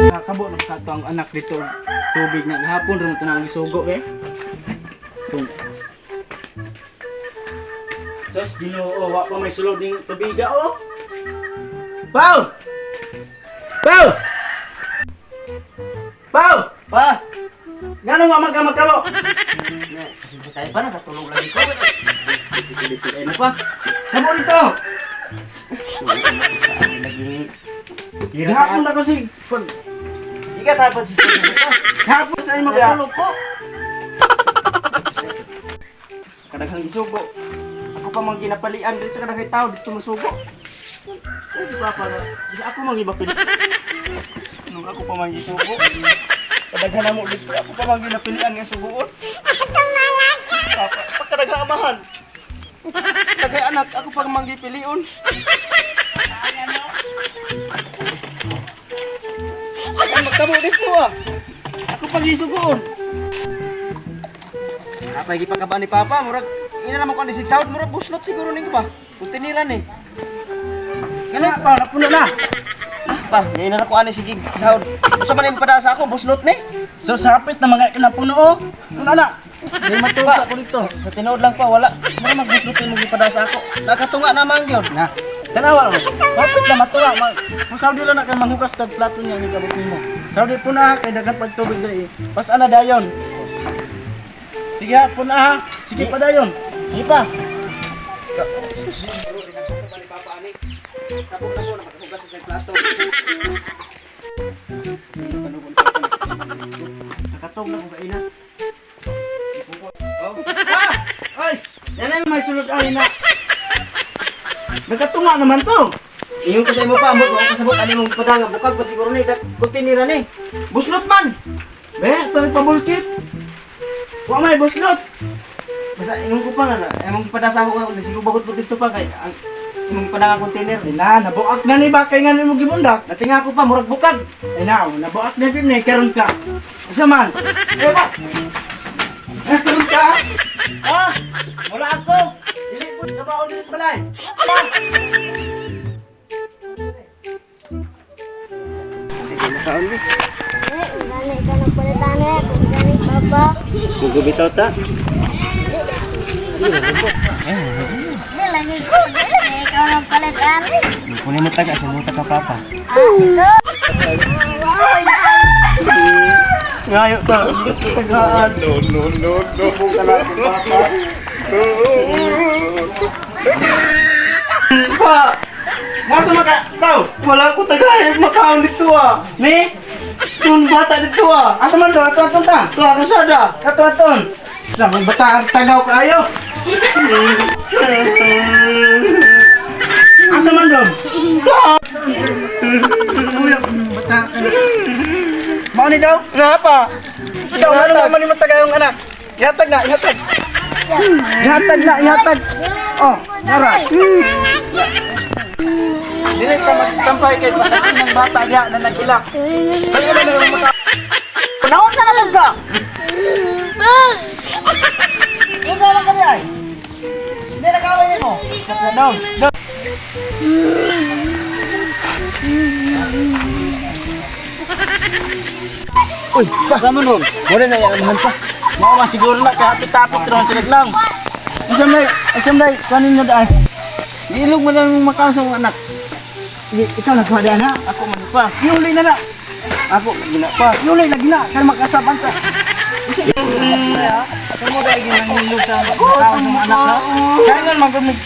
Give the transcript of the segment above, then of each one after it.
Nakabo ng sato ang anak dito. Tubig na gahapon ron tanang isugo eh. Tung. Sus Ginoo, wa pa may sulod ning tubig oh. Pau! Pau! Pau! Pa! Ganong wa magkamagkamo? Kasi tayo pa nakatulog lagi ko. Dito na pa. Kamo dito. Lagi. Gihapon na kasi pag Ika tapos si Tito ko. hapon sa imo Matulog ko. kadaghang isugo. Ako pa mang ginapalian dito kadaghay tao dito masugo. Ay papa na. Di ako mang ibapil. Nung ako pa mang isugo. Kadaghan na mo dito ako pa mang ginapilian nga sugoon. Papa, pagkadaghang amahan. Kadaghay anak ako pa mang gipilion. Ay magtabo dito ah. Ako pa gisugoon. Apa lagi pagkabaan ni Papa, murag ina naman ko ni sigsaud murag buslot siguro ning ba. Tutiniran eh. Kana pa napuno na. Pa, ina na ko ani sige saud. Usa man yung pada sa ako buslot ni. So sapit na mga kinapuno oh. Ano na? May matusa ko dito. Sa tinuod lang pa wala. Mo magbuslot mo pada sa ako. Nakatunga naman gyud. Na. Tanawa ko. Sapit na matuwa. Kung Saudi lang na kay manghugas tag plato niya ni kabot nimo. Saudi po na kay dagat pagtubig diri. Pas ana dayon. Sige ha, po na ha. Sige pa dayon. Sige pa. Tapos na mo nakahugas sa plato. Nakatog na ko kaina. Oh. Ah! Ay! Yan ay may sulod ay na. Nagkatunga naman to. Iyon ko sa imo pa, mo ko kasabot ani mong padanga bukag pa siguro ni kutinira ni. Buslot man. Be, ito ay pabulkit. Wa may buslot. Basta imong ko pa na, imong padasa ko siguro bagot po dito pa kay ang imong padanga container. Ay na, nabuak na ni ba kay nga nimo gimundak. Natinga ko pa murag bukag. Ay na, nabuak na din eh, karon ka. Asa man? Eh ba? Karon ka? Ah! Wala ako. Dili po trabaho din sa balay. Nanay ka ng palitane, kung saan yung papa. Gugubitaw ta. Hindi lang yung ko, nanay ka ng palitane. Kunin mo taga sa muta ka papa. Ito! Ngayo ta. Tagaan. No. Kala ko papa. Pa! Masa maka tao? Wala ko tagay makaon dito ah. Ni? Tun bata dito ah. Asa man do aton ta? Tuwa ka sada. Aton. Sa mga bata ang tagaw kaayo. Asa man do? Bata. Mao ni daw? Napa? Ikaw ano naman ni matagayong anak? Ihatag na, ihatag. Ihatag. Oh, nara. Dili ka mag-stampay kay pasaan ng bata diha na nagilak. Kaya na naman maka... Naon sa naman ka? Ano ba lang kami ay? Hindi nakawin niyo mo. Down. Uy, basta mo nun. Muna na yan pa. Mao masiguro na kapit-tapit ron sa lang. Isam day, kanin nyo daan. Ilog mo lang makaon sa mga anak. Ikaw nagpada na, ako man pa. Yuli na na. Ako gina pa. Yuli lagi na, kaya makasaban ka. Kaya mo dahil ginanghilog sa Tao ng anak na. Kaya nga magumig.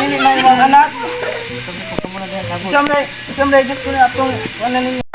Dili na yung mga anak. Isam day, gusto na atong ano ninyo.